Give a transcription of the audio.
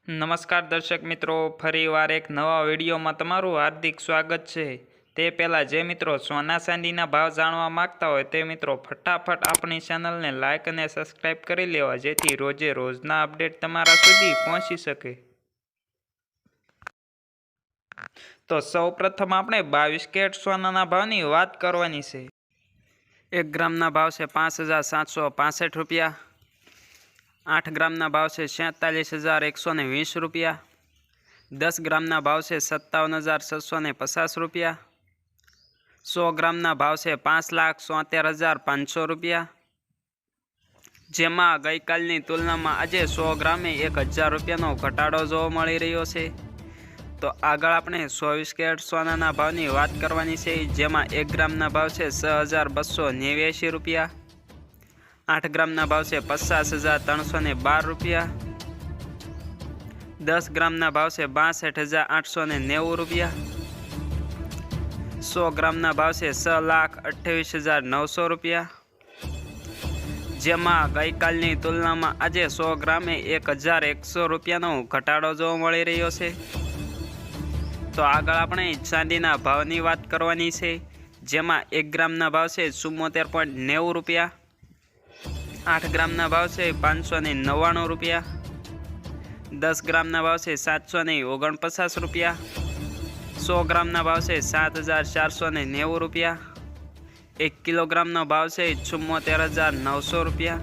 નમસ્કાર દર્શક મિત્રો, ફરીવાર એક નવા વિડીયોમાં તમારું હાર્દિક સ્વાગત છે। તે પહેલાં જે મિત્રો સોના ચાંદીના ભાવ જાણવા માંગતા હોય તે મિત્રો ફટાફટ આપણી ચેનલને લાઇક અને સબસ્ક્રાઈબ કરી લેવા, જેથી રોજે રોજના અપડેટ તમારા સુધી પહોંચી શકે। તો સૌપ્રથમ આપણે 22 કેરેટ સોનાના ભાવની વાત કરવાની છે। 1 ગ્રામના ભાવ છે 5,765 રૂપિયા। 8 ગ્રામના ભાવ છે 47,120 રૂપિયા। 10 ગ્રામના ભાવ છે 57,650 રૂપિયા। 100 ગ્રામના ભાવ છે 5,73,500 રૂપિયા, જેમાં ગઈકાલની તુલનામાં આજે 100 ગ્રામે 1,000 રૂપિયાનો ઘટાડો જોવા મળી રહ્યો છે। તો આગળ આપણે 24 કેરેટ સોનાના ભાવની વાત કરવાની છે, જેમાં 1 ગ્રામના ભાવ છે 6,289 રૂપિયા। 8 ગ્રામના ભાવ છે 50,312 રૂપિયા। 10 ગ્રામના ભાવ છે 62,890 રૂપિયા। 100 ગ્રામના ભાવ છે 6,28,900 રૂપિયા, જેમાં ગઈકાલની તુલનામાં આજે 100 ગ્રામે 1,100 રૂપિયાનો ઘટાડો જોવા મળી રહ્યો છે। તો આગળ આપણે ચાંદીના ભાવની વાત કરવાની છે, જેમાં 1 ગ્રામના ભાવ છે 74.90 રૂપિયા। 8 ગ્રામના ભાવ છે 599 રૂપિયા। 10 ગ્રામના ભાવ છે 749 રૂપિયા। 100 ગ્રામના ભાવ છે 7,490 રૂપિયા। 1 કિલોગ્રામનો ભાવ છે 74,900 રૂપિયા।